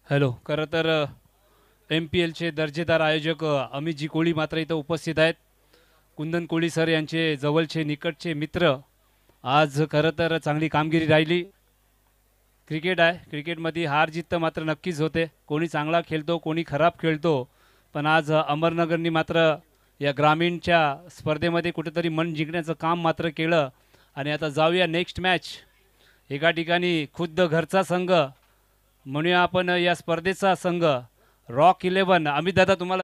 Hello. खरं तर MPLचे दर्जेदार आयोजक अमितजी कोळी मात्र इथं उपस्थित आहेत. कुंदन कोळी सर यांचे जवळचे निकटचे मित्र. आज खरं तर चांगली कामगिरी राहिली. क्रिकेट आहे, क्रिकेटमध्ये हार जीत तर मात्र नक्कीच होते. कोणी चांगला खेळतो, कोणी खराब खेळतो. पण आज अमरनगरनी मात्र या ग्रामीणच्या स्पर्धेमध्ये कुठेतरी मन जिंकण्याचं काम मात्र केलं. आणि आता जाऊया नेक्स्ट मॅच. एका ठिकाणी खुद्द घरचा संघ म्हणूया आपण या स्पर्धेचा संघ रॉक 11. अमित दादा तुम्हाला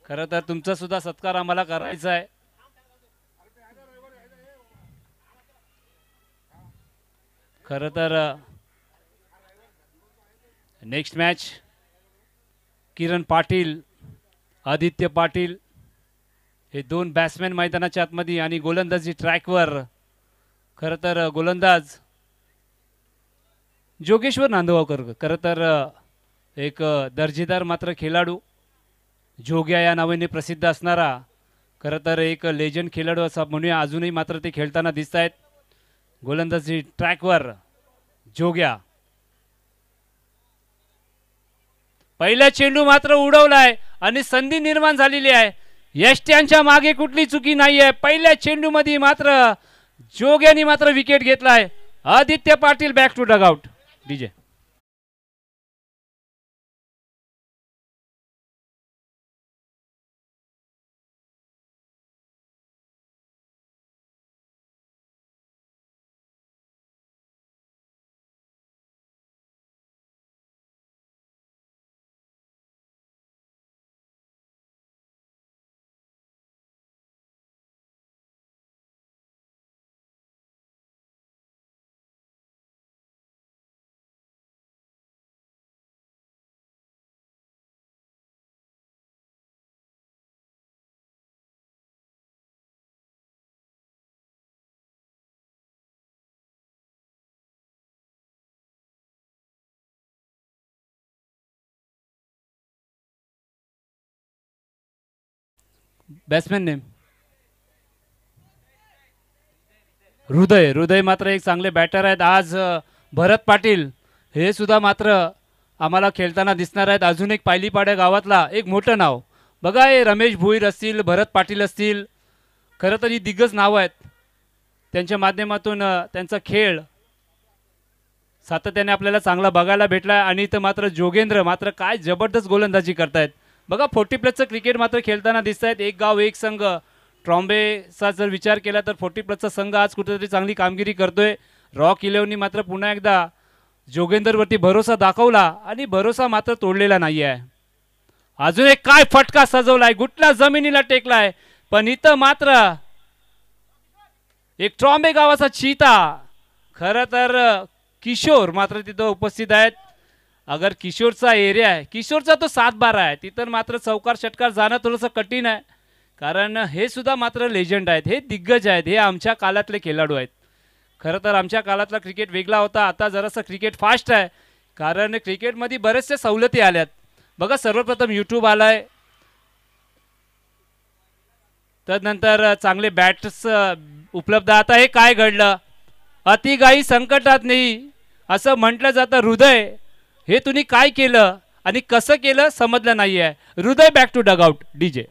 खरं तर तुमचा सुद्धा सत्कार आम्हाला करायचा आहे. खरं तर नेक्स्ट मॅच किरण पाटील, आदित्य पाटील हे दोन बॅट्समॅन मैदानाच्या आतमध्ये आणि गोलंदाजी ट्रॅकवर. खरं तर गोलंदाज जोगेश्वर नांदगावकर. खरं तर एक दर्जेदार मात्र खेळाडू, जोग्या या नावाने प्रसिद्ध असणारा खरं तर एक लेजंड खेळाडू असा म्हणूया. अजूनही मात्र ते खेळताना दिसत आहेत. गोलंदाजी ट्रॅकवर जोग्या. पहिला चेंडू मात्र उडवलाय आणि संधी निर्माण झालेली आहे. यष्ट्यांच्या मागे कुठली चुकी नाहीये. पहिल्या चेंडूमध्ये मात्र जोग्यानी मात्र विकेट घेतलाय. Aditya Patil back to dugout. DJ batsman name Hriday. Hriday मात्र एक चांगले बॅटर आहेत. आज भरत पाटील हे सुद्धा मात्र आम्हाला खेळताना दिसणार आहेत. अजून एक पायलीपाड्या गावातला एक मोठं नाव बघा. हे रमेश भोईर असतील, भरत पाटील असतील. खरं तर ही दिग्गज नावं आहेत. त्यांच्या माध्यमातून त्यांचा खेळ सातत्याने आपल्याला चांगला बघायला भेटला. आणि इथं मात्र जोगेंद्र मात्र काय जबरदस्त गोलंदाजी करतायत बघा. 40+ क्रिकेट मात्र खेळताना दिसत आहेत. एक गाव एक संघ ट्रॉम्बेचा जर विचार केला तर 40+ संघ आज कुठेतरी चांगली कामगिरी करतोय. रॉक 11नी मात्र पुन्हा एकदा जोगेंद्रवरती भरोसा दाखवला आणि भरोसा मात्र तोडलेला नाही आहे. अजून एक काय फटका सजवलाय, गुटला जमिनीला टेकलाय. पण इथं मात्र एक ट्रॉम्बे गावाचा चीता खरं तर किशोर मात्र तिथं उपस्थित आहेत. अगर किशोरचा एरिया आहे, किशोरचा तो 7-12 आहे, तिथं मात्र चौकार षटकार जाणं थोडंसं कठीण आहे. कारण हे सुद्धा मात्र लेजंड आहेत, हे दिग्गज आहेत, हे आमच्या काळातले खेळाडू आहेत. खरं तर आमच्या काळातला क्रिकेट वेगळा होता. आता जरासं क्रिकेट फास्ट आहे. कारण क्रिकेटमध्ये बरेचसे सवलती आल्यात बघा. सर्वप्रथम यूट्यूब आलाय, तदनंतर चांगले बॅट्स उपलब्ध. आता हे काय घडलं, अतिगाई संकटात नाही असं म्हटलं जातं. हृदय हे तुम्ही काय केलं आणि कसं केलं समजलं नाही आहे. हृदय बॅक टू डगआउट. डीजे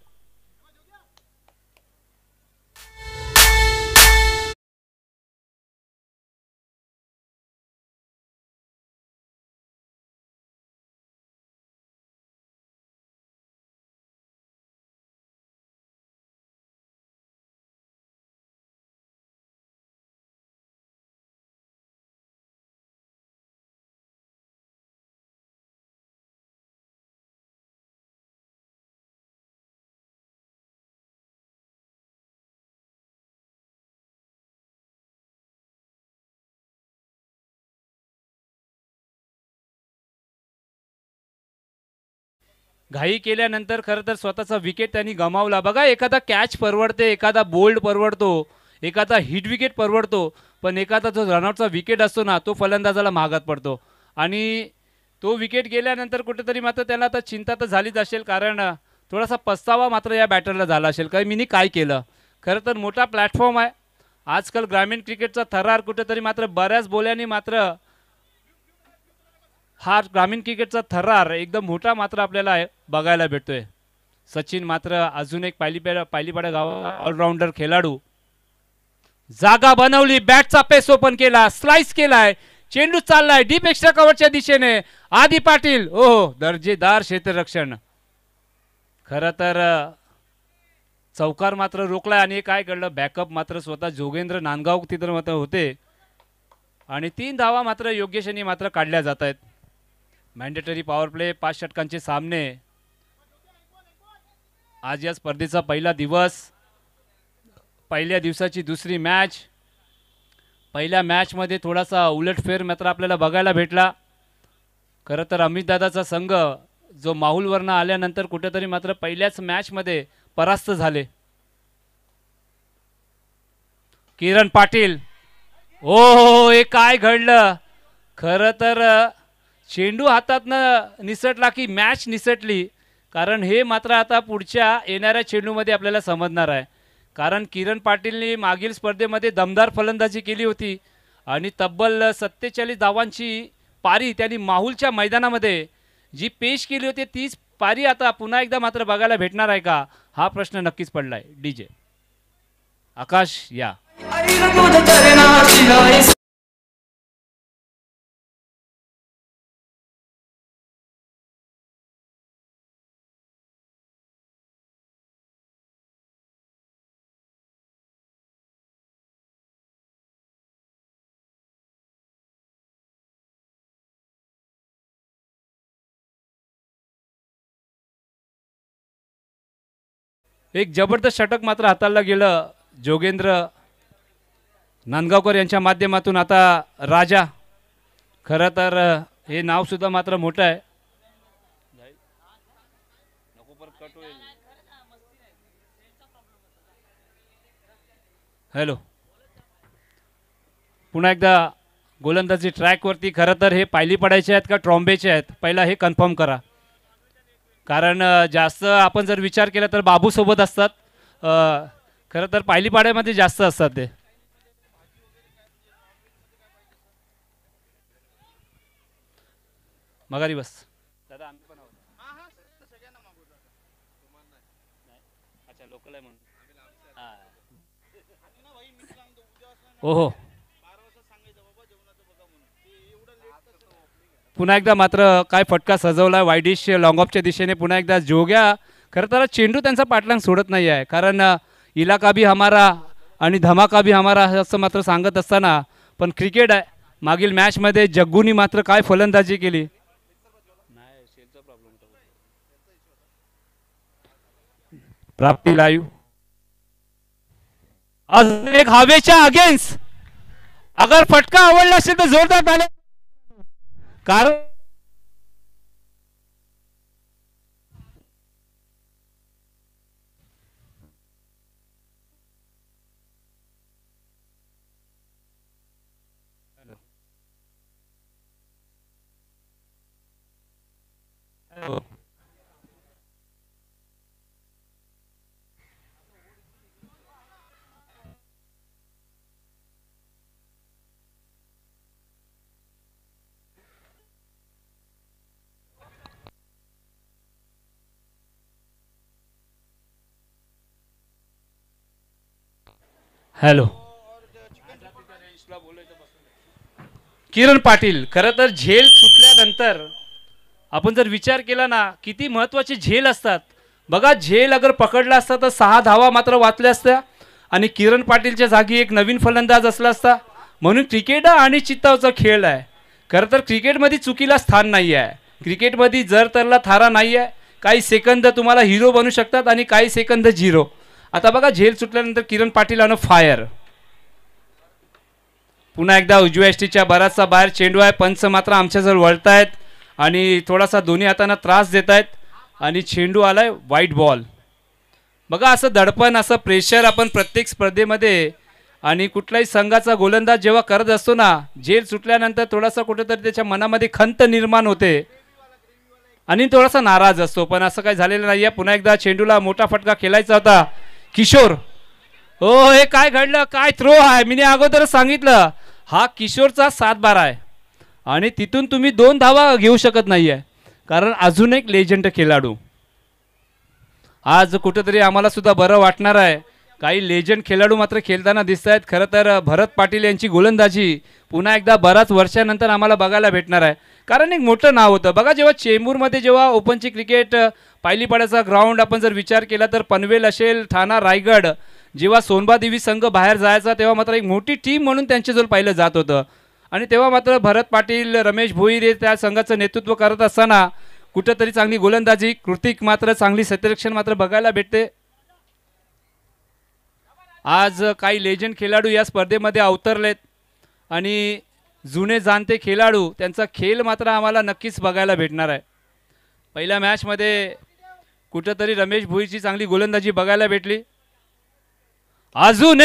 घाई केल्यानंतर खरं तर स्वतःचा विकेट त्यांनी गमावला बघा. एखादा कॅच परवडते, एखादा बोल्ड परवडतो, एखादा हिट विकेट परवडतो. पण एखादा जो रनआउटचा विकेट असतो ना, तो फलंदाजाला महागात पडतो. आणि तो विकेट गेल्यानंतर कुठेतरी मात्र त्याला आता चिंता तर झालीच असेल. कारण थोडासा पस्तावा मात्र या बॅटरला झाला असेल, काय मी काय केलं. खरं तर मोठा प्लॅटफॉर्म आहे आजकाल ग्रामीण क्रिकेटचा थरार कुठेतरी मात्र बऱ्याच बोल्यांनी मात्र हा ग्रामीण क्रिकेटचा थरार एकदम मोठा मात्र आपल्याला बघायला भेटतोय. सचिन मात्र अजून एक पायलीपाडा गाव ऑलराऊंडर खेळाडू. जागा बनवली, बॅटचा पेस ओपन केला, स्लाइस केलाय, चेंडू चाललाय डीप एक्स्ट्रा कव्हरच्या दिशेने. आदी पाटील ओहो दर्जेदार क्षेत्ररक्षण. खरं तर चौकार मात्र रोखलाय आणि काय घडलं बॅकअप मात्र स्वतः जोगेंद्र नांदगाव तिथं मात्र होते आणि 3 धावा मात्र योग्यशनी मात्र काढल्या जात आहेत. मॅन्डेटरी पॉवर प्ले 5 षटकांचे सामने. आज या स्पर्धेचा पहिला दिवस, पहिल्या दिवसाची दुसरी मॅच. पहिल्या मॅचमध्ये थोडासा उलटफेर मात्र आपल्याला बघायला भेटला. खरं तर अमितदादाचा संघ जो माहुलवरनं आल्यानंतर कुठेतरी मात्र पहिल्याच मॅचमध्ये परास्त झाले. किरण पाटील ओ हे काय घडलं. खरं तर चेंडू हातातनं निसटला की मॅच निसटली, कारण हे मात्र आता पुढच्या येणाऱ्या चेंडूमध्ये आपल्याला समजणार आहे. कारण किरण पाटीलने मागील स्पर्धेमध्ये दमदार फलंदाजी केली होती आणि तब्बल 47 धावांची पारी त्यांनी माहुलच्या मैदानामध्ये जी पेश केली होती तीच पारी आता पुन्हा एकदा मात्र बघायला भेटणार आहे का, हा प्रश्न नक्कीच पडलाय. डीजे आकाश या. एक जबरदस्त षटक मात्र हाताळलं गेलं जोगेंद्र नांदगावकर यांच्या माध्यमातून. आता राजा, खरं तर हे नाव सुद्धा मात्र मोठं आहे. हॅलो, पुन्हा एकदा गोलंदाजी ट्रॅकवरती. खरं तर हे पायली पडायचे आहेत का ट्रॉम्बेचे आहेत पहिला हे कन्फर्म करा, कारण जास्त आपण जर विचार केला तर बाबू सोबत असतात. खरं तर पायली पाड्यामध्ये जास्त असतात ते. मगारी बस दादा आम्ही पण आहोत. अच्छा लोकल आहे म्हणून. ओहो, पुन्हा एकदा मात्र काय फटका सजवला वाईडिश लॉंग ऑफच्या दिशेने. पुन्हा एकदा जोग्या, खरं तर चेंडू त्यांचा पाठलाग सोडत नाही आहे, कारण इलाका भी हमारा आणि धमाका भी हमारा असं मात्र सांगत असताना पण क्रिकेट आहे. मागील मॅचमध्ये जग्गूनी मात्र काय फलंदाजी केली. प्राप्ती लाईव्ह अजून एक हवेच्या अगेन्स्ट. अगर फटका आवडला असेल तर जोरदार ताली, कारण हॅलो किरण पाटील. खरं तर झेल सुटल्यानंतर आपण जर विचार केला ना किती महत्त्वाचे झेल असतात बघा. झेल अगर पकडला असता तर 6 धावा मात्र वाचल्या असत्या आणि किरण पाटीलच्या जागी एक नवीन फलंदाज असला असता. म्हणून क्रिकेट आणि चित्तावचा खेळ आहे. खरं तर क्रिकेटमध्ये चुकीला स्थान नाही आहे. क्रिकेटमध्ये जर तरला थारा नाही आहे. काही सेकंद तुम्हाला हिरो बनू शकतात आणि काही सेकंद झिरो. आता बघा झेल सुटल्यानंतर किरण पाटील आणि फायर. पुन्हा एकदा उजव्या एसटीच्या बराचसा बाहेर चेंडू आहे. पंच मात्र आमच्याजवळ वळतायत आणि थोडासा दोन्ही हातांना त्रास देत आहेत आणि चेंडू आलाय वाईट बॉल. बघा असं दडपण, असं प्रेशर आपण प्रत्येक स्पर्धेमध्ये आणि कुठलाही संघाचा गोलंदाज जेव्हा करत असतो ना, झेल सुटल्यानंतर थोडासा कुठेतरी त्याच्या मनामध्ये खंत निर्माण होते आणि थोडासा नाराज असतो. पण असं काही झालेलं नाही आहे. पुन्हा एकदा चेंडूला मोठा फटका खेळायचा होता. किशोर हो, हे काय घडलं, काय थ्रो आहे, मी अगोदरच सांगितलं हा किशोरचा 7-12 आहे आणि तिथून तुम्ही 2 धावा घेऊ शकत नाहीये, कारण अजून एक लेजंड खेळाडू आज कुठेतरी आम्हाला सुद्धा बरं वाटणार आहे. काही लेजंड खेळाडू मात्र खेळताना दिसत आहेत. खरं तर भरत पाटील यांची गोलंदाजी पुन्हा एकदा बराच वर्षानंतर आम्हाला बघायला भेटणार आहे, कारण एक मोठं नाव होतं बघा. जेव्हा चेंबूरमध्ये जेव्हा ओपनची क्रिकेट पायलीपाड्याचा ग्राउंड आपण जर विचार केला तर पनवेल असेल, ठाणा, रायगड, जेव्हा सोनबादेवी संघ बाहेर जायचा तेव्हा मात्र एक मोठी टीम म्हणून त्यांच्याजवळ पाहिलं जात होतं. आणि तेव्हा मात्र भरत पाटील, रमेश भोईर हे त्या संघाचं नेतृत्व करत असताना कुठेतरी चांगली गोलंदाजी, कृतिक मात्र चांगली क्षेत्ररक्षण मात्र बघायला भेटते. आज काही लेजंड खेळाडू या स्पर्धेमध्ये अवतरलेत आणि जुने जाणते खेळाडू त्यांचा खेळ मात्र आम्हाला नक्कीच बघायला भेटणार आहे. पहिल्या मॅचमध्ये कुठेतरी रमेश भोईरची चांगली गोलंदाजी बघायला भेटली. अजून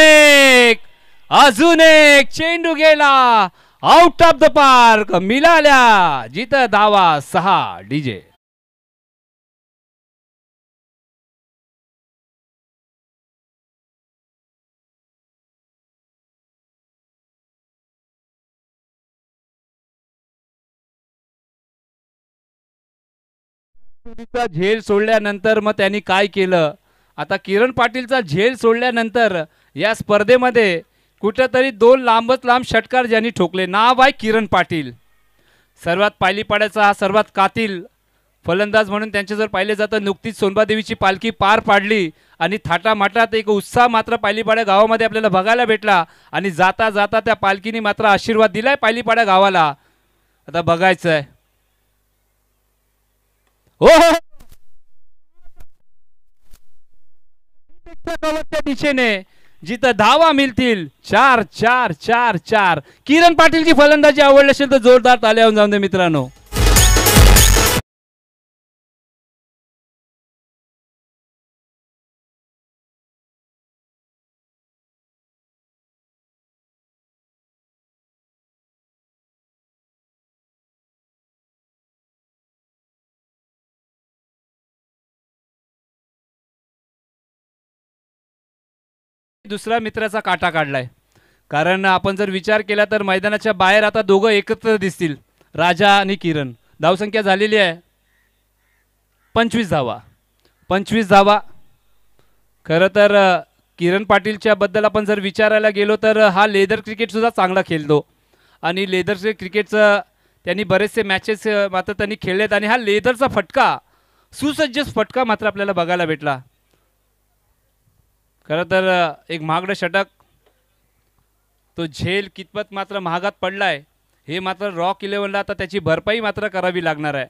एक चेंडू गेला आउट ऑफ द पार्क, मिळाल्या जिथं धावा 6 डीजे. झेल सोडल्यानंतर मग त्यांनी काय केलं, आता किरण पाटीलचा झेल सोडल्यानंतर या स्पर्धेमध्ये कुठेतरी 2 लांबच लांब षटकार ज्यांनी ठोकले, नाव आहे किरण पाटील. सर्वात पायलीपाड्याचा हा सर्वात कातील फलंदाज म्हणून त्यांच्याजवळ पाहिले जातं. नुकतीच सोनबादेवीची पालखी पार पाडली आणि थाटामाटात एक उत्साह मात्र पायलीपाड्या गावामध्ये आपल्याला बघायला भेटला आणि जाता जाता त्या पालखीने मात्र आशीर्वाद दिलाय पायलीपाड्या गावाला. आता बघायचं आहे. हो, कवचच्या दिशेने जिथं धावा मिळतील 4-4-4-4. किरण पाटीलची फलंदाजी आवडली असेल तर जोरदार ताल्या जाऊन दे मित्रांनो. दुसऱ्या मित्राचा काटा काढलाय, कारण आपण जर विचार केला तर मैदानाच्या बाहेर आता दोघं एकत्र दिसतील, राजा आणि किरण. धावसंख्या झालेली आहे 25 धावा. 25 धावा. खरं तर किरण पाटीलच्या बद्दल आपण जर विचारायला गेलो तर हा लेदर क्रिकेट सुद्धा चांगला खेळतो आणि लेदर क्रिकेटचं त्यांनी बरेचसे मॅचेस मात्र त्यांनी खेळलेत आणि हा लेदरचा फटका, सुसज्ज फटका मात्र आपल्याला बघायला भेटला. खरं तर एक महागडं षटक, तो झेल कितपत मात्र महागात पडलाय हे मात्र रॉक 11ला आता त्याची भरपाई मात्र करावी लागणार आहे.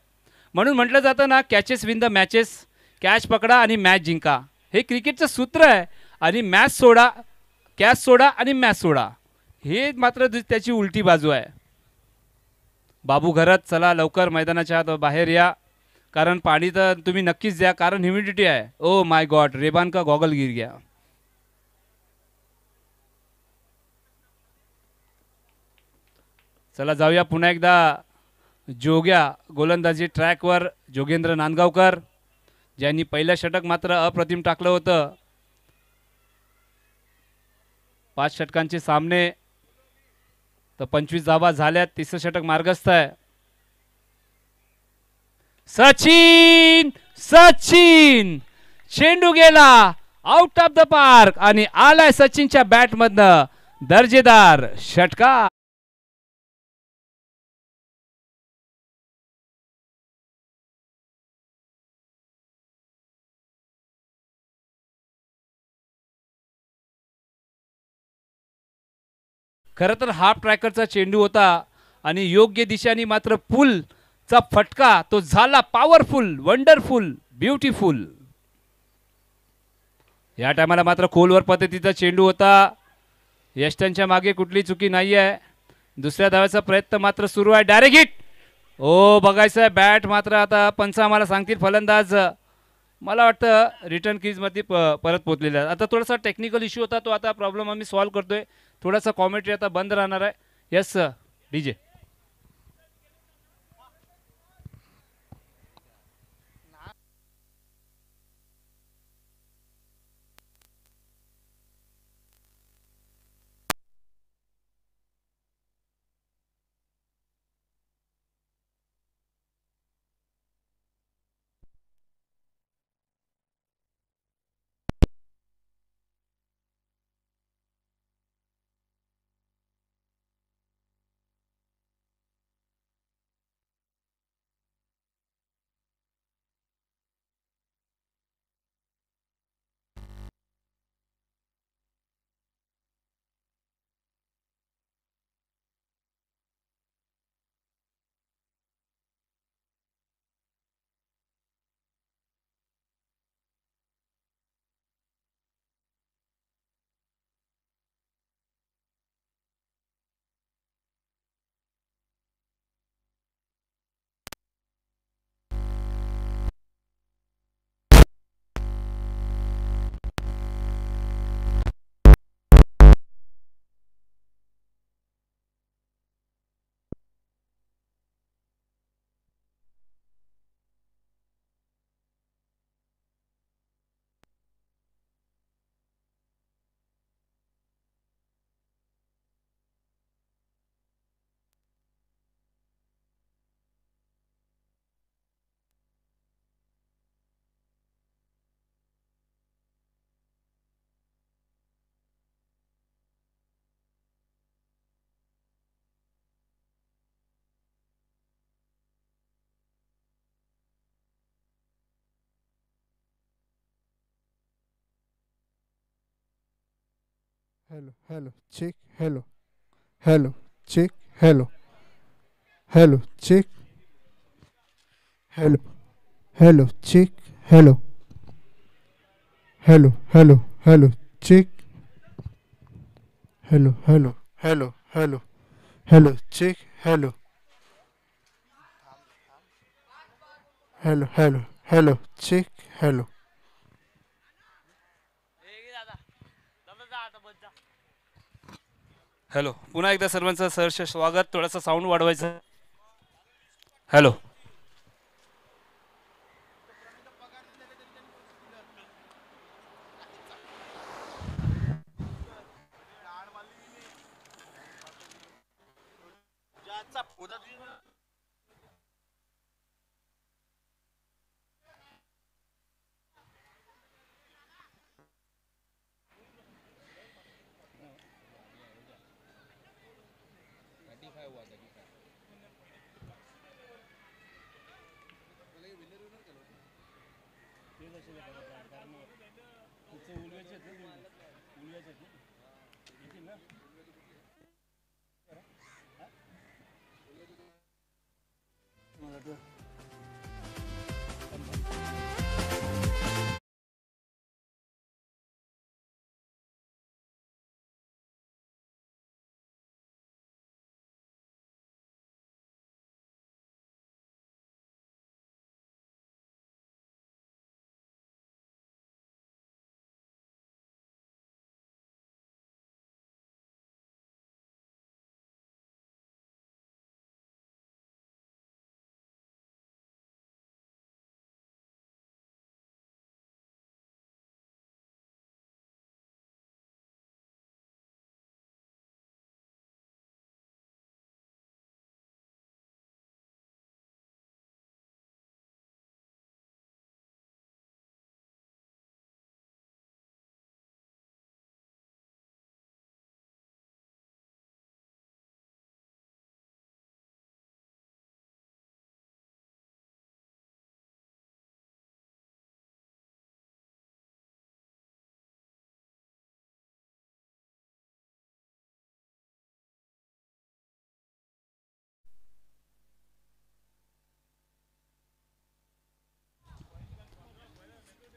म्हणून म्हटलं जातं ना, catches win the matches, catch पकडा आणि मॅच जिंका, हे क्रिकेटचं सूत्र आहे. आणि मॅच सोडा, कॅच सोडा आणि मॅच सोडा, हे मात्र त्याची उलटी बाजू आहे. बाबू घरत, चला लवकर मैदानाच्या आत बाहेर या, कारण पाणी तर तुम्ही नक्कीच द्या, कारण ह्युमिडिटी आहे. ओ माय गॉड, रेबान का गॉगल गिर गया. चला जाऊया पुन्हा एकदा जोग्या गोलंदाजी ट्रॅकवर. जोगेंद्र नांदगावकर ज्यांनी पहिलं षटक मात्र अप्रतिम टाकलं होतं. 5 षटकांचे सामने तर 25 धावा झाल्यात. तिसरं षटक मार्गस्थ आहे. सचिन चेंडू गेला आउट ऑफ द पार्क आणि आलाय सचिनच्या बॅटमधनं दर्जेदार षटकार. खरं तर हाफ ट्रॅकरचा चेंडू होता आणि योग्य दिशेने मात्र पुलचा फटका तो झाला पॉवरफुल, वंडरफुल, ब्युटिफुल. या टायमाला मात्र खोलवर पद्धतीचा चेंडू होता. यष्टांच्या मागे कुठली चुकी नाही आहे. दुसऱ्या धावाचा प्रयत्न मात्र सुरू आहे. Direct hit. ओ बघायचं आहे बॅट मात्र आता पंच आम्हाला सांगतील फलंदाज मला वाटतं रिटर्न क्रीजमध्ये परत पोहोचलेला आहे. आता थोडासा टेक्निकल इश्यू होता, तो आता प्रॉब्लेम आम्ही सॉल्व्ह करतोय. थोडासा कॉमेंट्री आता बंद राहणार आहे. Yes DJ. hello, hello, check, hello, hello, check, hello, hello, check, hello, hello, check, hello, hello, hello, hello, check, hello, hello, hello, hello, hello, check, hello, hello, hello, hello, check, hello. Hello, पुन्हा एकदा सर्वांचं सहर्ष स्वागत. थोडंसं sound वाढवायचं. Hello.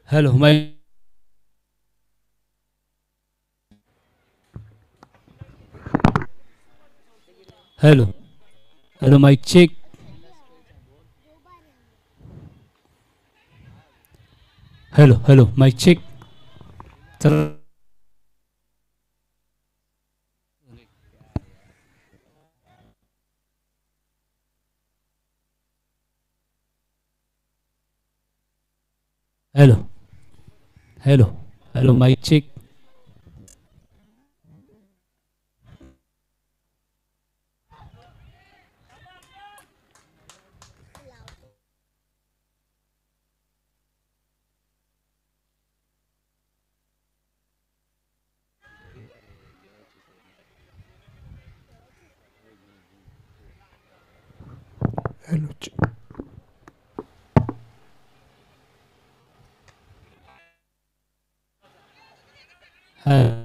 Hello mike. Hello hello mike check. Hello hello mike check. चल. Hello hello hello mike check. Hello,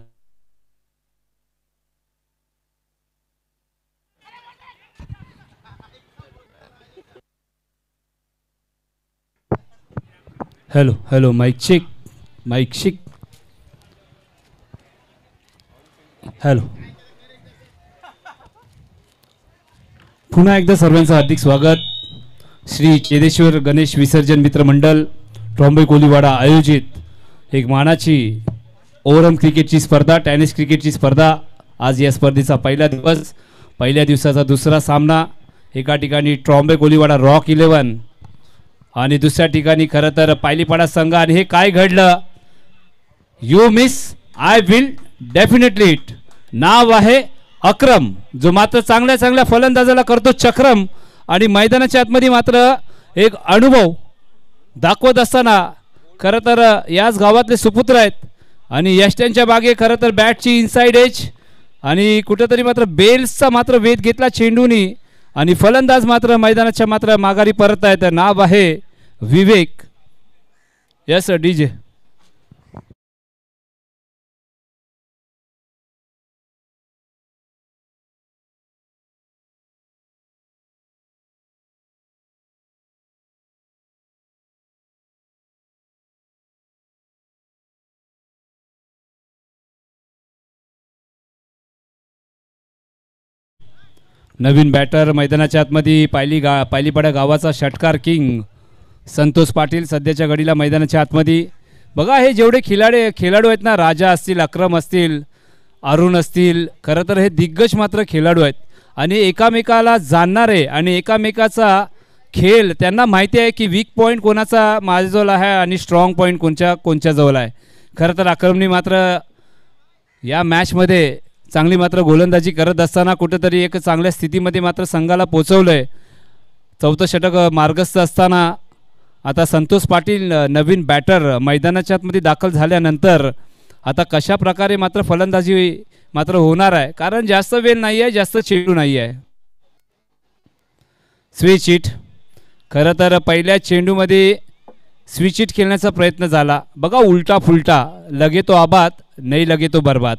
hello hello mike check. Mike check. Hello. पुन्हा एकदा सर्वांचं हार्दिक स्वागत. श्री चेदेश्वर गणेश विसर्जन मित्र मंडळ ट्रॉम्बे कोलीवाडा आयोजित एक मानाची ओव्हरऑल क्रिकेटची स्पर्धा, टेनिस क्रिकेटची स्पर्धा. आज या स्पर्धेचा पहिला दिवस. पहिल्या दिवसाचा दुसरा सामना. एका ठिकाणी ट्रॉम्बे कोलीवाडा रॉक 11 आणि दुसऱ्या ठिकाणी खरं तर पायलीपाडा संघ. आणि हे काय घडलं? You miss I will definitely it. नाव आहे अक्रम, जो मात्र चांगल्या चांगल्या फलंदाजाला करतो चक्रम. आणि मैदानाच्या आतमध्ये मात्र एक अनुभव दाखवत असताना खरं तर याच गावातले सुपुत्र आहेत. आणि यष्ट्यांच्या बागे खरं तर बॅटची इनसाइड एज आणि कुठेतरी मात्र बेल्सचा मात्र वेध घेतला चेंडूनी. आणि फलंदाज मात्र मैदानाच्या मात्र माघारी परत आहेत. नाव आहे विवेक. Yes DJ. नवीन बॅटर मैदानाच्या आतमध्ये पायलीपाडा गावाचा षटकार किंग संतोष पाटील सध्याच्या घडीला मैदानाच्या आतमध्ये. बघा हे जेवढे खेळाडू आहेत ना, राजा असतील, अक्रम असतील, अरुण असतील, खरं तर हे दिग्गज मात्र खेळाडू आहेत आणि एकामेकाला जाणणारे आणि एकामेकाचा खेळ त्यांना माहिती आहे की वीक पॉईंट कोणाचा माझ्याजवळ आहे आणि स्ट्रॉंग पॉईंट कोणच्या जवळ आहे. खरं तर अक्रमने मात्र या मॅचमध्ये चांगली मात्र गोलंदाजी करत असताना कुठेतरी एक चांगल्या स्थितीमध्ये मात्र संघाला पोचवलं आहे. चौथं षटक मार्गस्थ असताना आता संतोष पाटील नवीन बॅटर मैदानाच्या आतमध्ये दाखल झाल्यानंतर आता कशा प्रकारे मात्र फलंदाजी मात्र होणार आहे, कारण जास्त वेळ नाही आहे, जास्त चेंडू नाही आहे. Switch hit. खरं तर पहिल्या चेंडूमध्ये स्विच हिट खेळण्याचा प्रयत्न झाला. बघा उलटा फुलटा, लगे तो आबाद नाही लगे तो बर्बाद.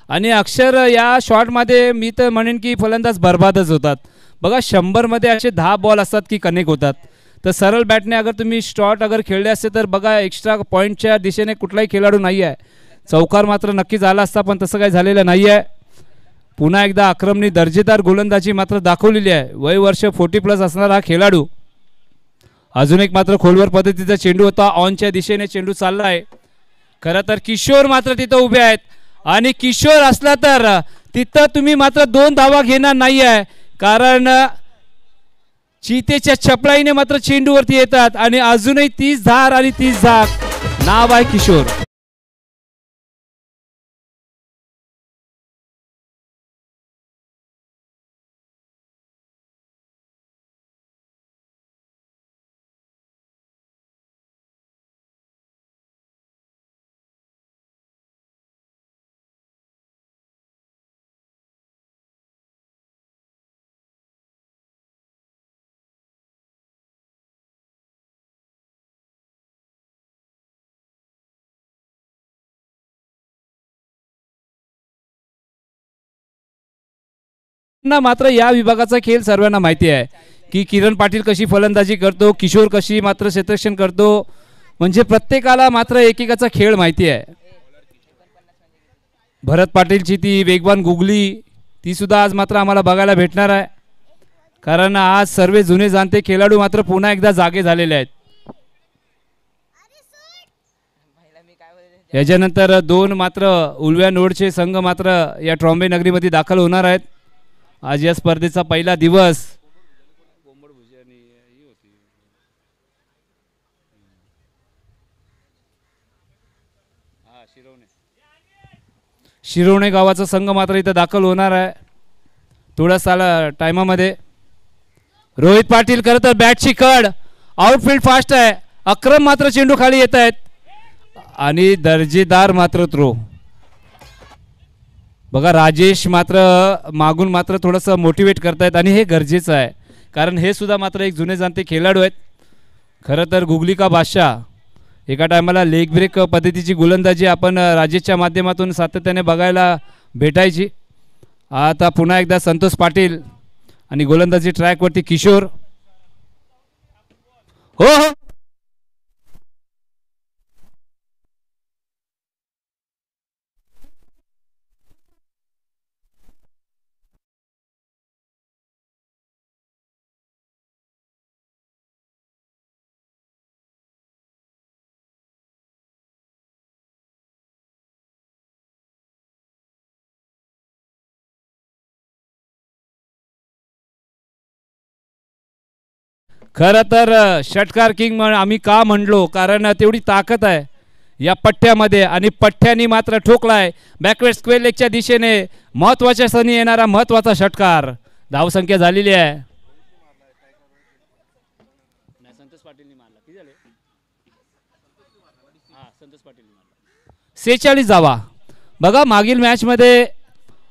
आणि अक्षर या शॉटमध्ये मी तर म्हणेन की फलंदाज बर्बादच होतात. बघा 100मध्ये असे 10 बॉल असतात की कनेक्ट होतात. तर सरळ बॅटने अगर तुम्ही शॉट अगर खेळले असते तर बघा एक्स्ट्रा पॉईंटच्या दिशेने कुठलाही खेळाडू नाही आहे. चौकार मात्र नक्कीच आला असता, पण तसं काही झालेलं नाही आहे. पुन्हा एकदा अक्रमने दर्जेदार गोलंदाजी मात्र दाखवलेली आहे. वय वर्ष 40+ असणारा हा खेळाडू. अजून एक मात्र खोलवर पद्धतीचा चेंडू होता, ऑनच्या दिशेने चेंडू चालला आहे. खरं तर किशोर मात्र तिथं उभे आहेत आणि किशोर असला तर तिथं तुम्ही मात्र 2 धावा घेणार नाही आहे, कारण चितेच्या चपळाईने मात्र चेंडूवरती येतात आणि अजूनही 30 धार आणि 30 धाक. नाव आहे किशोर. मात्र या विभागाचा खेळ सर्वांना माहिती आहे की किरण पाटील कशी फलंदाजी करतो, किशोर कशी मात्र क्षेत्ररक्षण करतो, म्हणजे प्रत्येकाला मात्र एकेकाचा खेळ माहिती आहे. भरत पाटीलची ती वेगवान गुगली ती सुद्धा आज मात्र आम्हाला बघायला भेटणार आहे, कारण आज सर्व जुने जाणते खेळाडू मात्र पुन्हा एकदा जागे झालेले आहेत. याच्यानंतर 2 मात्र उलव्या नोडचे संघ मात्र या ट्रॉम्बे नगरीमध्ये दाखल होणार आहेत. आज या स्पर्धेचा पहिला दिवस. शिरवणे गावाचा संघ मात्र इथं दाखल होणार आहे थोड्या टायमामध्ये. रोहित पाटील खरं तर बॅटची कड, आउटफील्ड फास्ट आहे. अक्रम मात्र चेंडू खाली येत आहेत आणि दर्जेदार मात्र थ्रो. बघा राजेश मात्र मागून मात्र थोडंसं मोटिवेट करतायत आणि हे गरजेचं आहे, कारण हे सुद्धा मात्र एक जुने जाणते खेळाडू आहेत. खरं तर गुगली का बादशाह एका टायमाला लेग ब्रेक पद्धतीची गोलंदाजी आपण राजेशच्या माध्यमातून सातत्याने बघायला भेटायची. आता पुन्हा एकदा संतोष पाटील आणि गोलंदाजी ट्रॅकवरती किशोर. हो हो खरं तर षटकार किंग आम्ही का म्हणलो, कारण तेवढी ताकद आहे या पठ्ठ्यामध्ये आणि पठ्ठ्यानी मात्र ठोकलाय बॅकवर्ड स्क्वेअर लेगच्या दिशेने. महत्वाच्या सणी येणारा महत्वाचा षटकार. धावसंख्या झालेली आहे. संतोष पाटीलने मारला. किती झाले? 46 धावा. बघा मागील मॅच मध्ये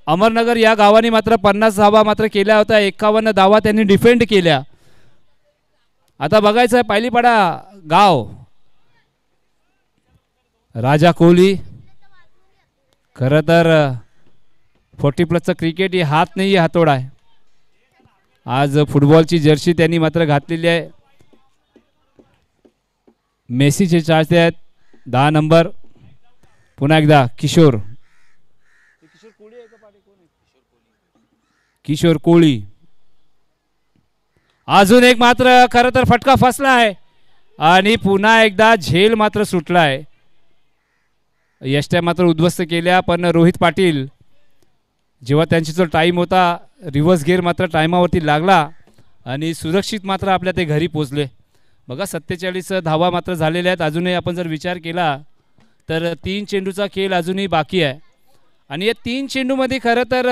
अमरनगर या गावाने मात्र 50 धावा मात्र केल्या होत्या. 51 धावा त्यांनी डिफेंड केल्या. आता बघायचं आहे पायलीपाडा गाव. राजा कोहली खरं तर 40+ क्रिकेट ही हात नाही, हातोडा आहे. आज फुटबॉलची जर्सी त्यांनी मात्र घातलेली आहे. मेसीचे चाहते आहेत 10 नंबर. पुन्हा एकदा किशोर कोळी. अजून एक मात्र खरं तर फटका फसलाय आणि पुन्हा एकदा झेल मात्र सुटलाय. यष्ट्या मात्र उद्ध्वस्त केल्या, पण रोहित पाटील जेव्हा त्यांची जो टाईम होता रिव्हर्स गिअर मात्र टायमावरती लागला आणि सुरक्षित मात्र आपल्या ते घरी पोचले. बघा 47 धावा मात्र झालेल्या आहेत. अजूनही आपण जर विचार केला तर 3 चेंडूचा खेळ अजूनही बाकी आहे आणि या 3 चेंडूमध्ये खरं तर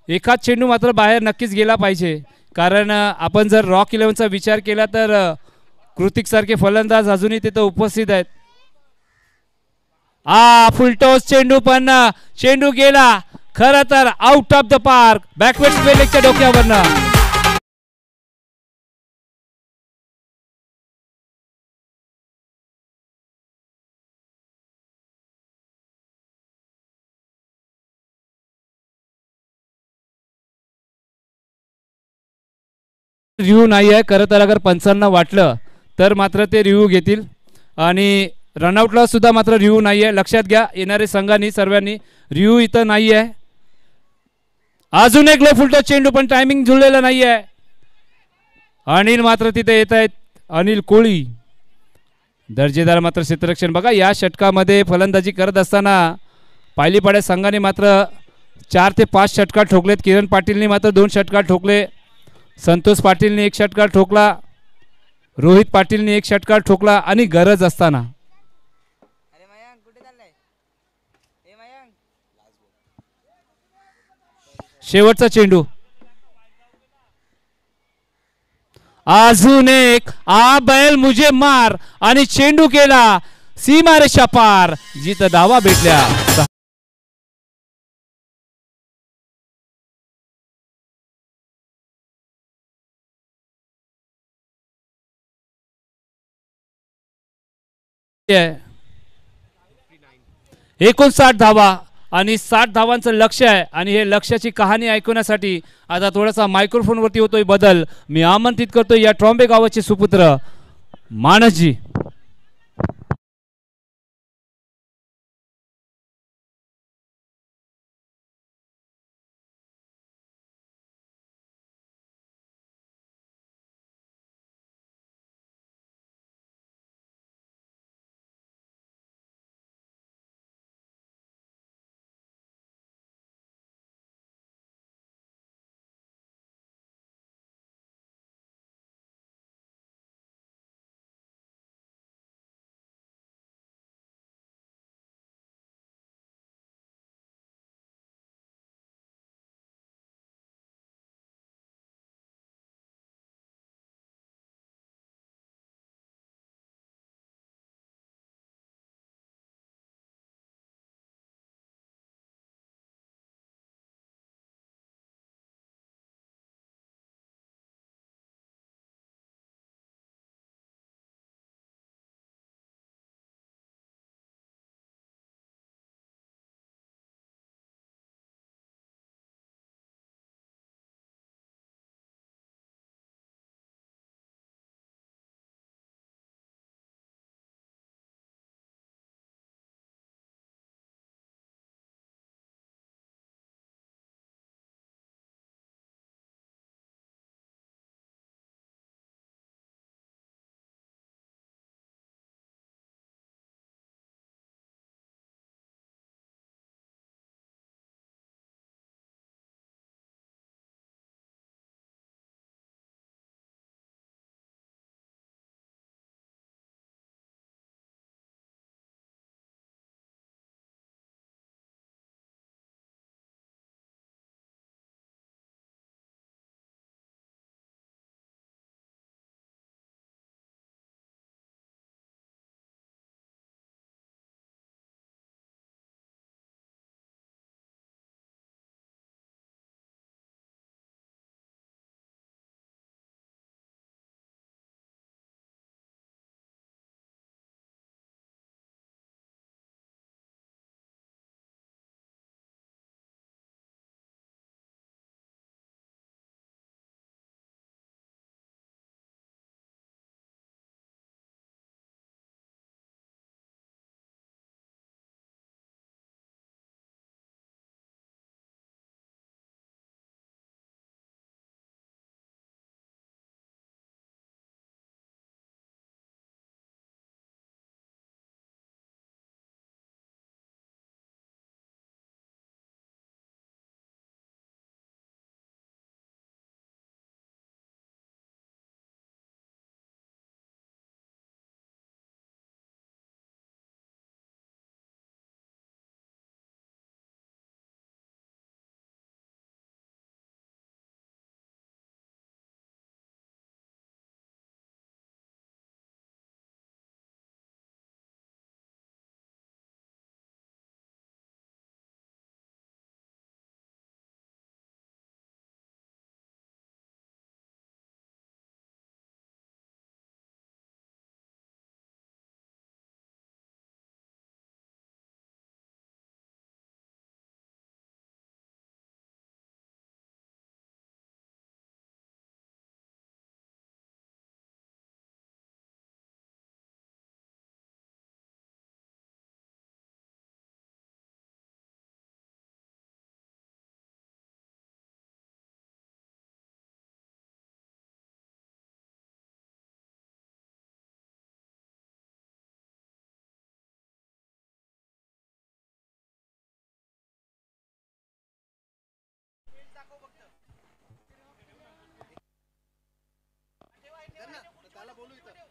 एकाच चेंडू मात्र बाहेर नक्कीच गेला पाहिजे. कारण आपण जर रॉक 11चा विचार केला तर कृतिक सारखे फलंदाज अजूनही तिथं उपस्थित आहेत. फुलटॉस चेंडू, पण चेंडू गेला खरं तर out of the park, backward स्पेलेगच्या डोक्यावरनं. रिव्ह्यू नाही आहे खरं तर. अगर पंचांना वाटलं तर मात्र ते रिव्ह्यू घेतील आणि रनआउटला सुद्धा मात्र रिव्ह्यू नाही आहे. लक्षात घ्या येणारे संघांनी सर्वांनी रिव्ह्यू इथं नाही आहे. अजून एक लो फुलटॉस चेंडू, पण टायमिंग जुळलेला नाही आहे. अनिल मात्र तिथे येत आहेत, अनिल कोळी. दर्जेदार मात्र क्षेत्ररक्षण. बघा या षटकामध्ये फलंदाजी करत असताना पायलीपाड्या संघाने मात्र 4 ते 5 षटकार ठोकलेत. किरण पाटीलने मात्र 2 षटकार ठोकले, संतोष पाटीलने 1 षटकार ठोकला, रोहित पाटीलने 1 षटकार ठोकला आणि गरज असताना शेवटचा चेंडू. अजून एक बैल मुझे मार आणि चेंडू केला सीमारेषा पार, जिथं धावा भेटल्या. आहे 59 धावा आणि 60 धावांचं लक्ष आहे आणि हे लक्ष्याची कहाणी ऐकवण्यासाठी आता थोडासा मायक्रोफोनवरती होतोय बदल. मी आमंत्रित करतोय या ट्रॉम्बे गावाचे सुपुत्र मानसजी.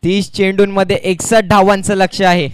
30 चेंडूंमध्ये 61 धावांचं लक्ष आहे.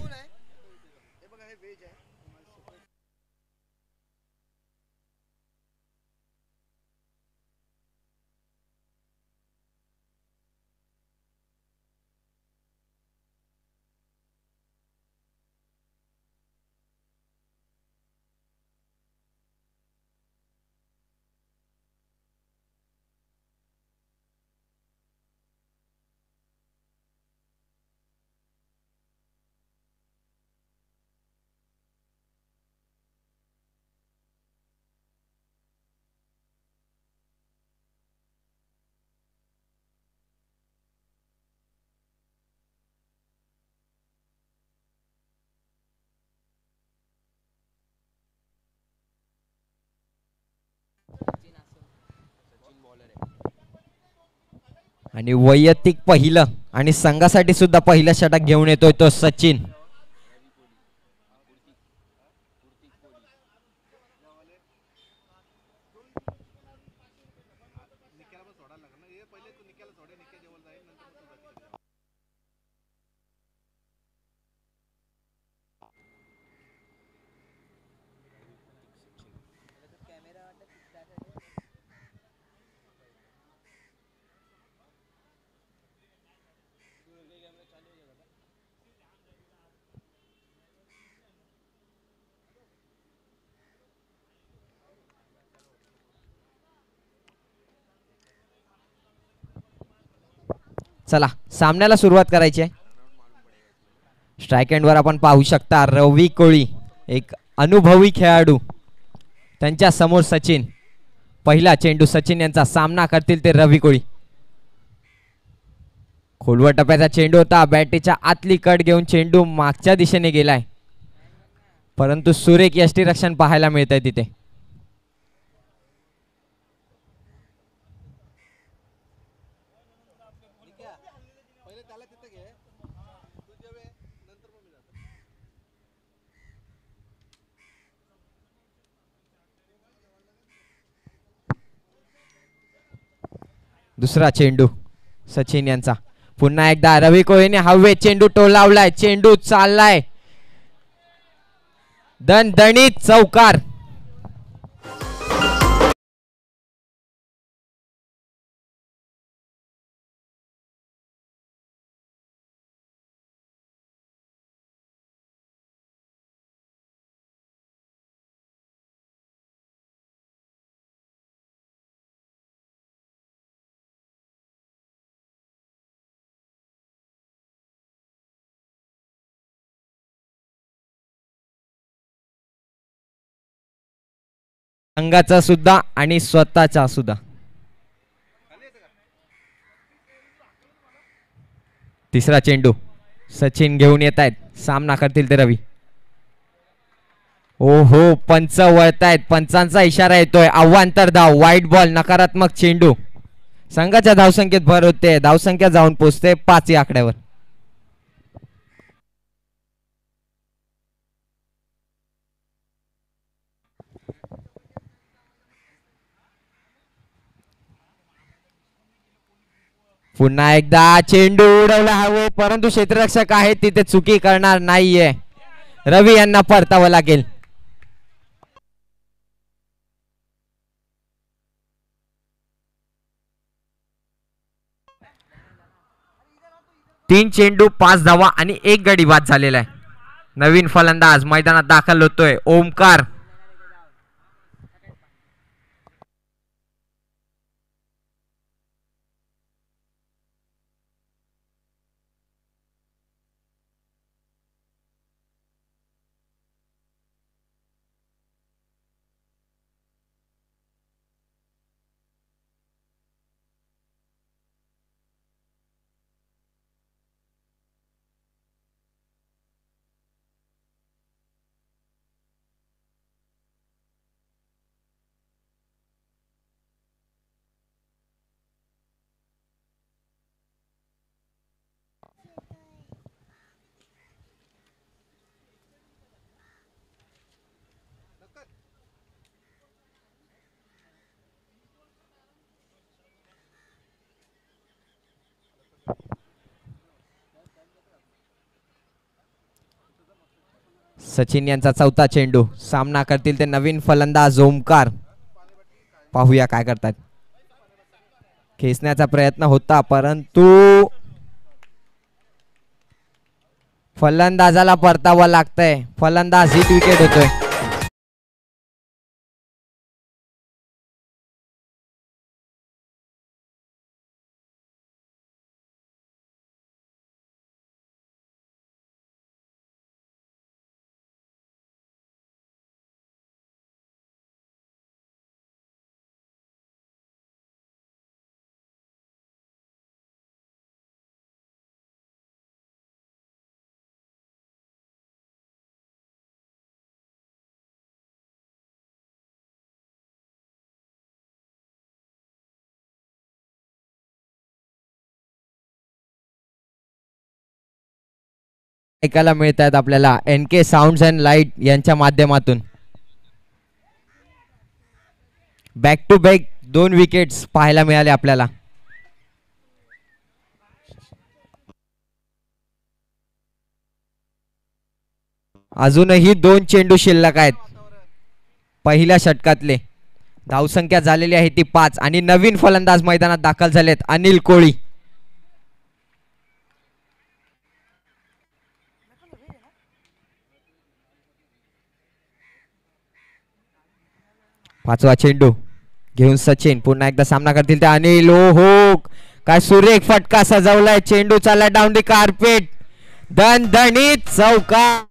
आणि वैयक्तिक पहिलं आणि संघासाठी सुद्धा पहिलं षटक घेऊन येतोय तो सचिन. चला सामन्याला सुरुवात करायची आहे. स्ट्राइक एंडवर आपण पाहू शकता रवी कोळी, एक अनुभवी खेळाडू, त्यांच्या समोर सचिन. पहिला चेंडू सचिन यांचा, सामना करतील ते रवी कोळी. खोलवर टप्प्याचा चेंडू होता, बॅटीच्या आतली कट घेऊन चेंडू मागच्या दिशेने गेलाय, परंतु सुरेख यष्टीरक्षण पाहायला मिळतंय तिथे. दुसरा चेंडू सचिन यांचा, पुन्हा एकदा रवी कोळीने हवेत चेंडू टोलावलाय, चेंडू चाललाय दणदणीत चौकार. संघाचा सुद्धा आणि स्वतःचा सुद्धा. तिसरा चेंडू सचिन घेऊन येत आहेत, सामना करतील ते रवी. ओहो, पंच वळतायत, पंचांचा इशारा येतोय, अवांतर धाव, वाईट बॉल, नकारात्मक चेंडू. संघाच्या धावसंख्येत भर होते, धावसंख्या जाऊन पोहोचते 5 या आकड्यावर. पुन्हा एकदा चेंडू उडवला हवे, परंतु क्षेत्ररक्षक आहे तिथे चुकी करणार नाहीये, रवी यांना परतावं लागेल. तीन चेंडू 5 धावा आणि 1 गडी बाद झालेला आहे. नवीन फलंदाज मैदानात दाखल होतोय, ओमकार. सचिन यांचा चौथा चेंडू. सामना करतील ते नवीन फलंदाज ओमकार. पाहूया काय करतात. खेचण्याचा प्रयत्न होता परंतु फलंदाजाला परतावं लागतंय. फलंदाज हिट विकेट होतोय. ऐकायला मिळत आहेत आपल्याला NK साऊंड्स अँड लाईट यांच्या माध्यमातून. बॅक टू बॅक 2 विकेट्स पाहायला मिळाले आपल्याला. अजूनही 2 चेंडू शिल्लक आहेत पहिल्या षटकातले. धावसंख्या झालेली आहे ती 5 आणि नवीन फलंदाज मैदानात दाखल झालेत अनिल कोळी. पाचवा चेंडू घेऊन सचिन. पुन्हा एकदा सामना करतील ते अनिल. हो काय सुरेख फटका सजवलाय. चेंडू चालला डाऊन द कार्पेट. दणदणीत चौकार.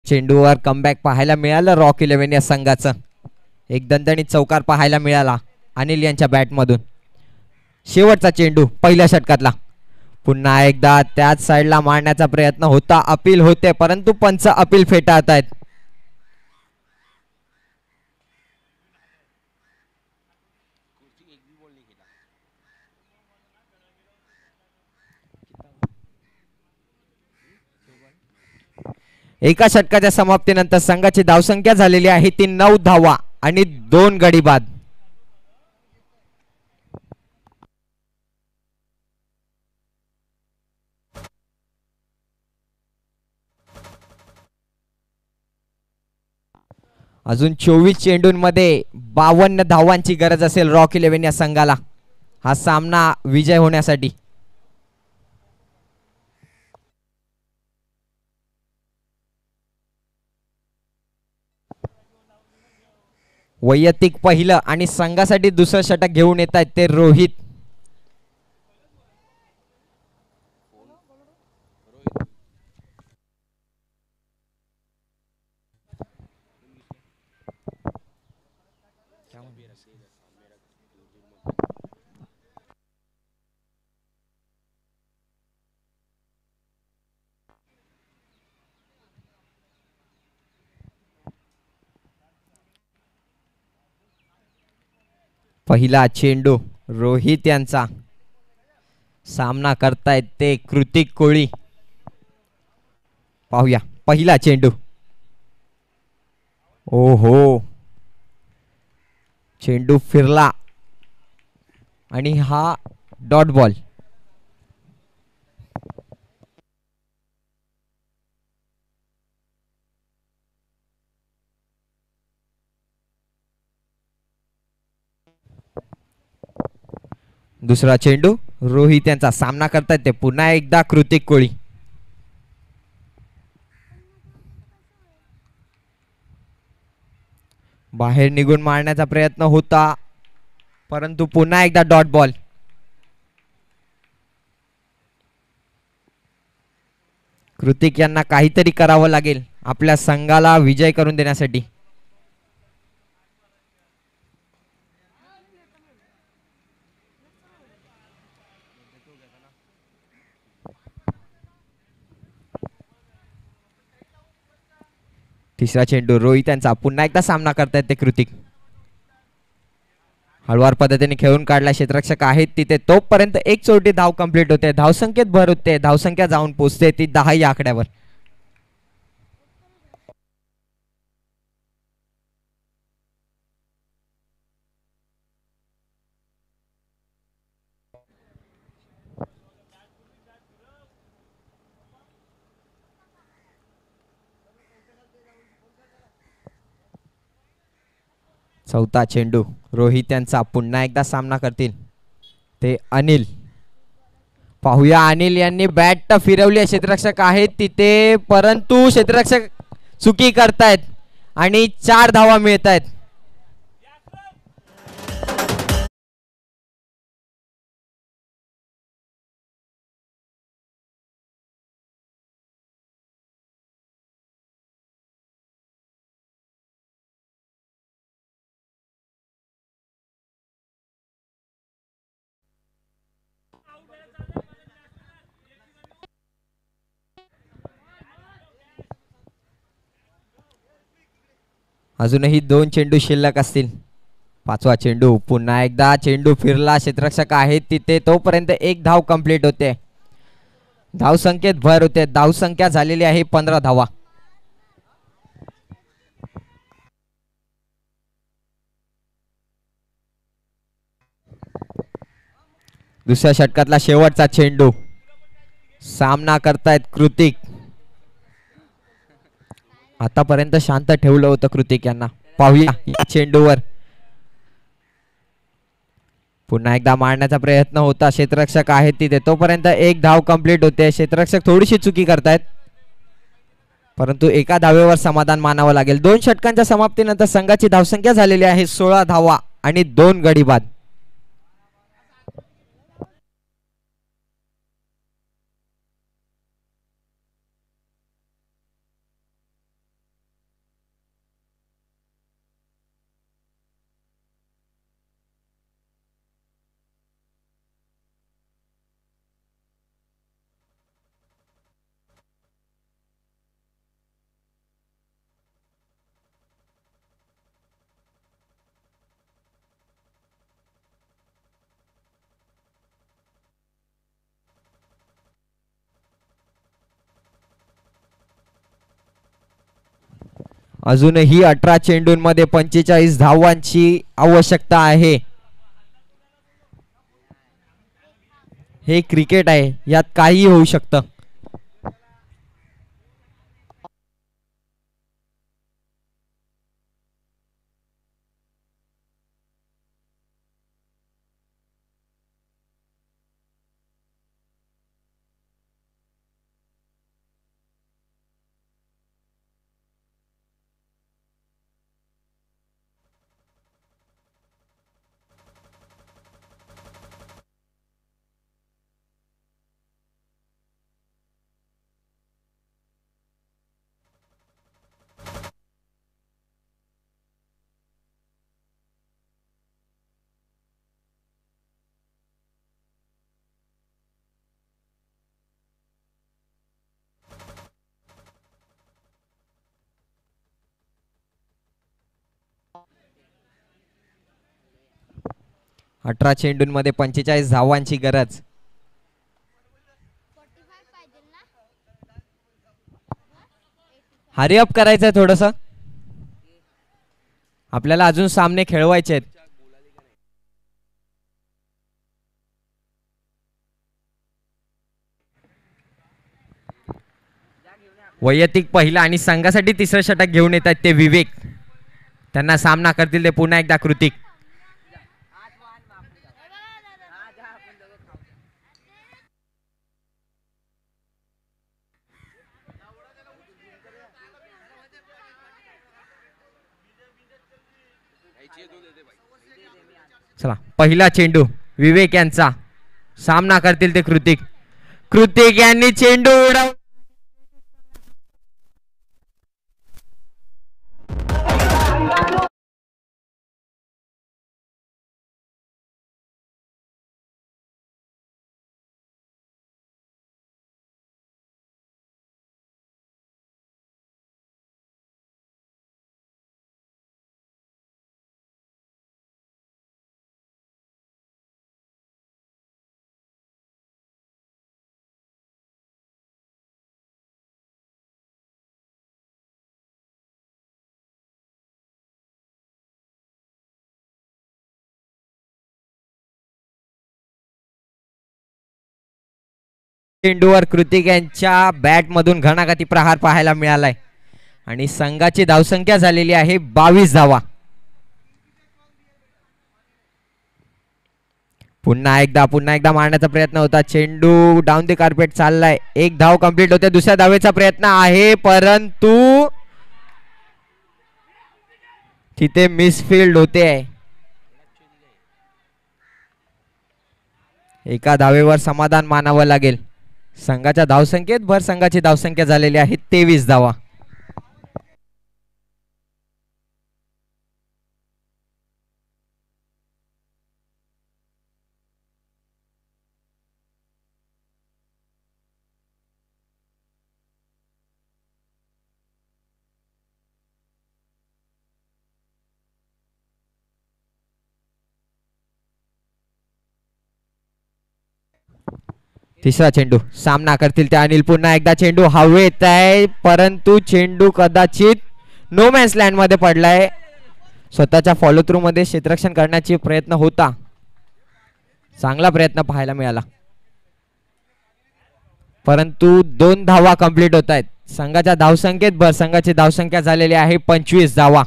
चेंडूवर कमबॅक पाहायला मिळालं रॉक 11 या संघाचं. एक दणदणीत चौकार पाहायला मिळाला अनिल यांच्या बॅटमधून. शेवटचा चेंडू पहिल्या षटकातला. पुन्हा एकदा त्याच साईडला मारण्याचा प्रयत्न होता. अपील होते परंतु पंच अपील फेटाळत आहेत. एका षटकाच्या समाप्तीनंतर संघाची धावसंख्या झालेली आहे ती 9 धावा आणि 2 गडी बाद. अजून 24 चेंडूंमध्ये 52 धावांची गरज असेल रॉक 11 या संघाला हा सामना विजय होण्यासाठी. वैयक्तिक पहिलं आणि संघासाठी दुसरं षटक घेऊन येत आहेत ते रोहित. पहिला चेंडू रोहित यांचा. सामना करतायत ते कृतिक कोळी. पाहूया पहिला चेंडू. ओहो चेंडू फिरला आणि हा डॉट बॉल. दुसरा चेंडू रोहित यांचा. सामना करतायत ते पुन्हा एकदा कृतिक कोळी. बाहेर निघून मारण्याचा प्रयत्न होता परंतु पुन्हा एकदा डॉट बॉल. कृतिक यांना काहीतरी करावं लागेल आपल्या संघाला विजय करून देण्यासाठी. तिसरा चेंडू रोहित यांचा, पुन्हा एकदा सामना करतायत ते कृतिक. हळवार पद्धतीने खेळून काढला, क्षेत्ररक्षक आहेत तिथे, तोपर्यंत एक चोटी धाव कंप्लीट होते. धावसंख्येत भर होते, धावसंख्या जाऊन पोहोचते ती 10 या आकड्यावर. चौथा चेंडू रोहित यांचा, पुन्हा एकदा सामना करतील ते अनिल. पाहूया, अनिल यांनी बॅट फिरवली, क्षेत्ररक्षक आहेत तिथे, परंतु क्षेत्ररक्षक चुकी करतायत आणि 4 धावा मिळत आहेत. अजूनही 2 चेंडू शिल्लक असतील. 5वा चेंडू, पुन्हा एकदा चेंडू फिरला, क्षेत्ररक्षक आहेत तिथे, तोपर्यंत एक धाव कंप्लीट होते. धावसंख्येत भर होते, धावसंख्या झालेली आहे 15 धावा. दुसऱ्या षटकातला शेवटचा चेंडू, सामना करतायत कृतिक. आतापर्यंत शांत ठेवलं होतं कृतिक यांना. पाहूया या चेंडूवर पुन्हा एकदा मारण्याचा प्रयत्न होता, क्षेत्ररक्षक आहेत तिथे, तोपर्यंत एक धाव कंप्लीट होते. क्षेत्ररक्षक थोडीशी चुकी करतायत, परंतु एका धावेवर समाधान मानावं लागेल. 2 षटकांच्या समाप्तीनंतर संघाची धावसंख्या झालेली आहे 16 धावा आणि 2 गडी बाद. अजूनही 18 चेंडूंमध्ये 45 धावांची आवश्यकता आहे. हे क्रिकेट आहे, यात काहीही होऊ शकतं. अठरा चेंडूंमध्ये 45 धावांची गरज. हरी अप करायचंय थोडस, आपल्याला अजून सामने खेळवायचे आहेत. वैयक्तिक पहिला आणि संघासाठी तिसरं षटक घेऊन येतात ते विवेक. त्यांना सामना करतील ते पुन्हा एकदा कृतिक. चला, पहिला चेंडू विवेक यांचा, सामना करतील ते कृतिक. कृतिक यांनी चेंडू उडव चेंडूवर कृतिक यांच्या बॅट मधून घणाघाती प्रहार पाहायला मिळालाय आणि संघाची धावसंख्या झालेली आहे 22 धावा. पुन्हा एकदा मारण्याचा प्रयत्न होता. चेंडू डाऊन द कार्पेट चाललाय. एक धाव कंप्लीट होते. दुसऱ्या धावेचा प्रयत्न आहे परंतु तिथे मिसफिल्ड होते. एका धावेवर समाधान मानावं लागेल. संघाच्या धावसंख्येत भर संघाची धावसंख्या झालेली आहे 23 धावा. तिसरा चेंडू सामना करतील ते अनिल. पुन्हा एकदा चेंडू हवेत आहे परंतु चेंडू कदाचित नो मॅन्स लँड मध्ये पडलाय. स्वतःच्या फॉलो थ्रू मध्ये क्षेत्ररक्षण करण्याचा प्रयत्न होता. चांगला प्रयत्न पाहायला मिळाला परंतु 2 धावा कंप्लीट होत आहेत. संघाच्या धावसंख्येत भर संघाची धावसंख्या झालेली आहे 25 धावा.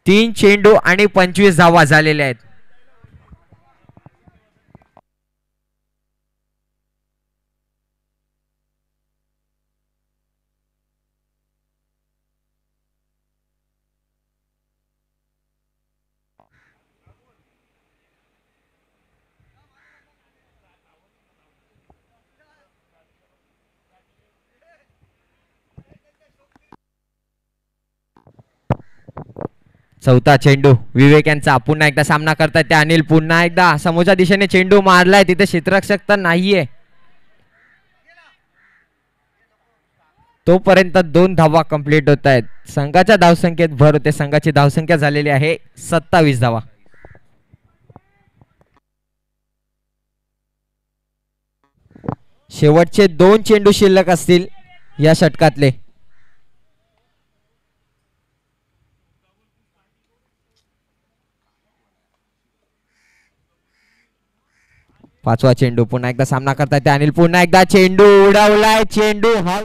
3 चेंडू आणि 25 धावा झालेल्या आहेत. चौथा चेंडू विवेक यांचा. पुन्हा एकदा सामना करतायत ते अनिल. पुन्हा एकदा समोरच्या दिशेने चेंडू मारलाय. तिथे क्षेत्ररक्षक तर नाहीये. तोपर्यंत 2 धावा कंप्लीट होत आहेत. संघाच्या धावसंख्येत भर होते. संघाची धावसंख्या झालेली आहे 27 धावा. शेवटचे 2 चेंडू शिल्लक असतील या षटकातले. पाचवा चेंडू. पुन्हा एकदा सामना करतायत ते अनिल. पुन्हा एकदा चेंडू उडवलाय. चेंडू हा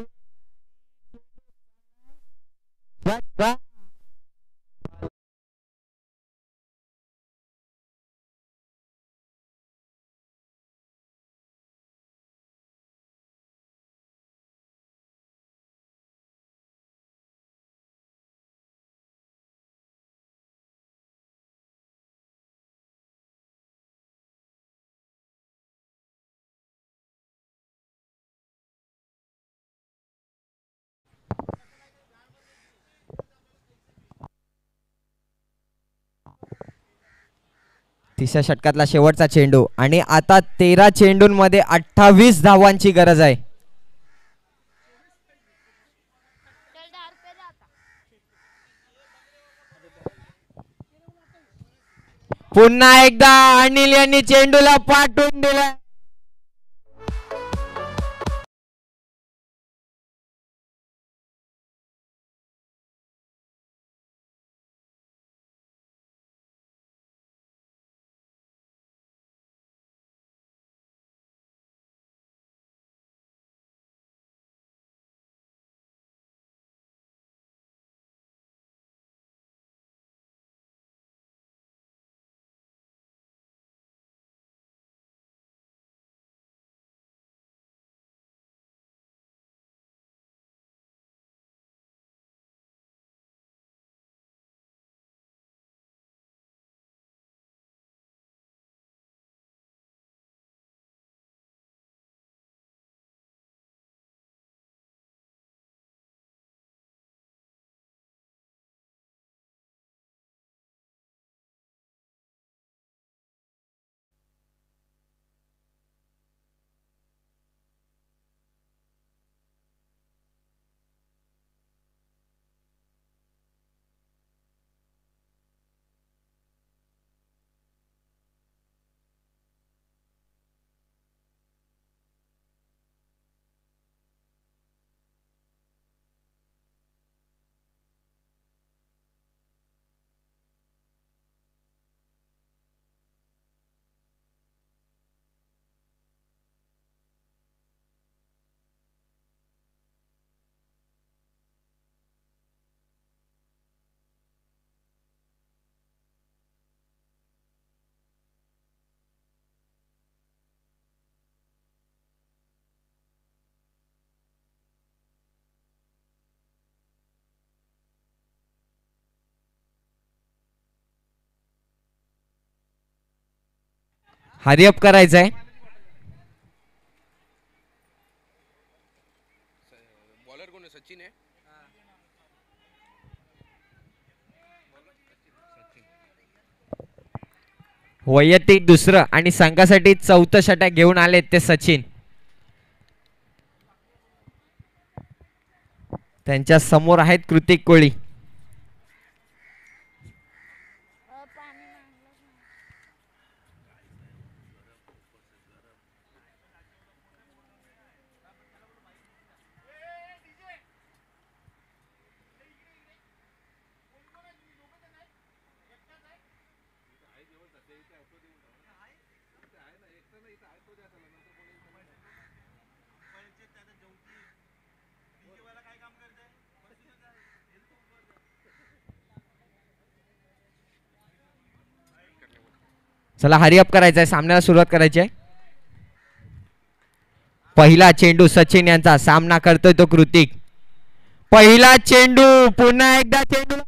तिसऱ्या षटकातला शेवटचा चेंडू आणि आता 13 चेंडूंमध्ये 28 धावांची गरज आहे. पुन्हा एकदा अनिल यांनी चेंडूला पाठवून दिला. हरिअप करायचंय. बॉलर कोण आहे? सचिन आहे. वैयक्तिक दुसरं आणि संघासाठी चौथं षटक घेऊन आले ते सचिन. त्यांच्या समोर आहेत कृतिक कोळी. चला हरिअप करायचंय. सामन्याला सुरुवात करायची आहे. पहिला चेंडू सचिन यांचा. सामना करतोय तो कृतिक. पहिला चेंडू. पुन्हा एकदा चेंडू.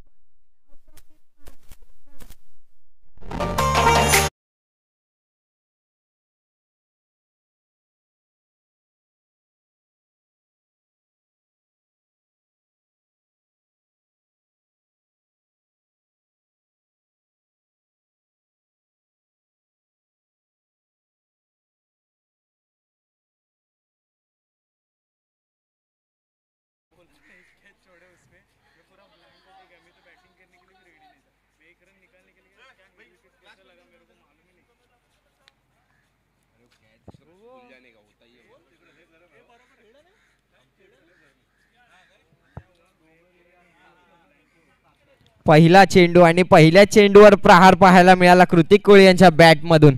पहिला चेंडू आणि पहिल्या चेंडूवर प्रहार पाहायला मिळाला कृतिक कोळी यांच्या बॅट मधून.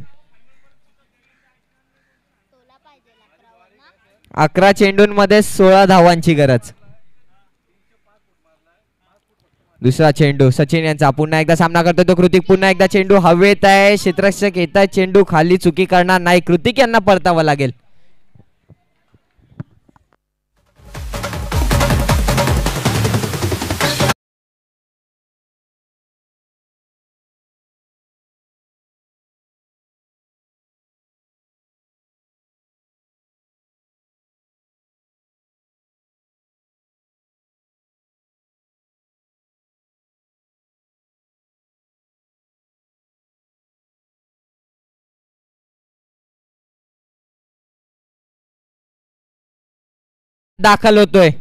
11 चेंडूंमध्ये 16 धावांची गरज. दुसरा चेंडू सचिन यांचा. पुन्हा एकदा सामना करतो तो कृतिक. पुन्हा एकदा चेंडू हवेत आहे. क्षेत्ररक्षक येत आहे. चेंडू खाली चुकी करणार नाही. कृतिक यांना परतावं लागेल. दाखल होतोय.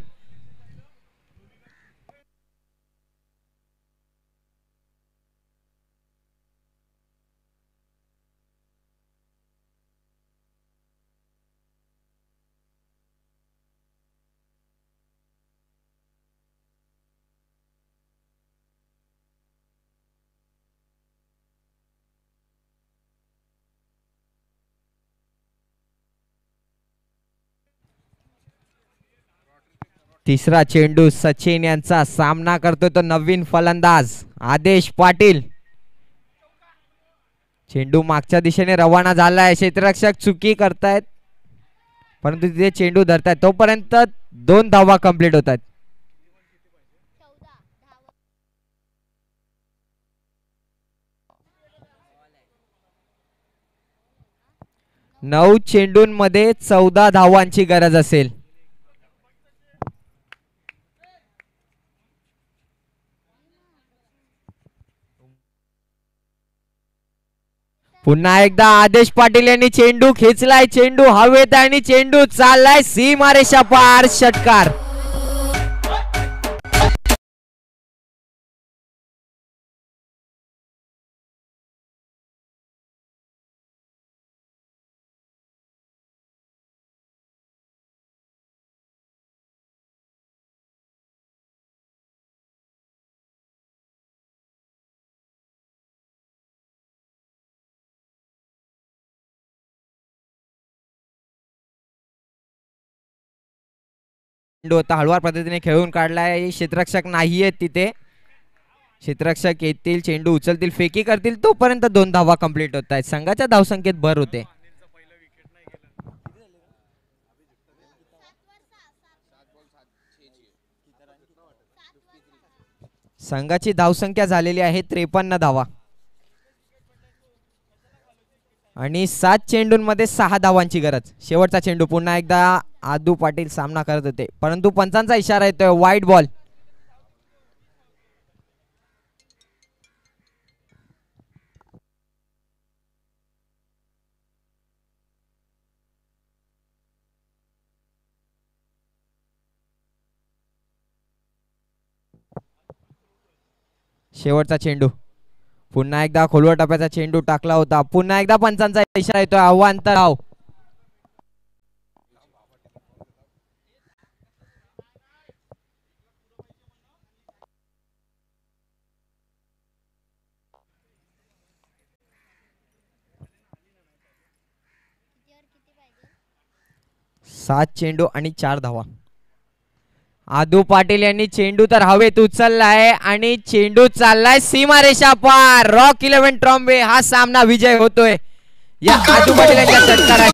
तिसरा चेंडू सचिन यांचा. सामना करतोय तो नवीन फलंदाज आदेश पाटील. चेंडू मागच्या दिशेने रवाना झालाय. क्षेत्ररक्षक चुकी करतायत परंतु तिथे चेंडू धरतायत. तोपर्यंत 2 धावा कंप्लीट होतात. 9 चेंडूंमध्ये 14 धावांची गरज असेल. पुन्हा एकदा आदेश पाटील यांनी चेंडू खेचलाय. चेंडू हवेत आणि चेंडू चाललाय सीमारेषा पार. षटकार. चेंडू आता हळूवार पद्धतीने खेळून काढलाय. क्षेत्ररक्षक नाहीये तिथे. क्षेत्ररक्षक येतील. चेंडू उचलतील. फेकी करतील. तोपर्यंत 2 धावा कंप्लीट होत आहेत. संघाच्या धावसंख्येत भर होते. संघाची धावसंख्या झालेली आहे 53 धावा. आणि 7 चेंडूंमध्ये 6 धावांची गरज. शेवटचा चेंडू पुन्हा एकदा आदू पाटील सामना करत होते, परंतु पंचांचा इशारा येतोय वाईड बॉल. शेवटचा चेंडू पुन्हा एकदा खोलवर टप्प्याचा चेंडू टाकला होता. पुन्हा एकदा पंचांचा इशारा येतोय अवांतर धाव. सात चेंडू आणि 4 धावा. आदू पाटील यांनी चेंडू तर हवेत उचललाय आणि चेंडू चाललाय सीमारेषा पार. रॉक 11 ट्रॉम्बे हा सामना विजय होतोय या आदू पाटील यांच्या षटकाराने.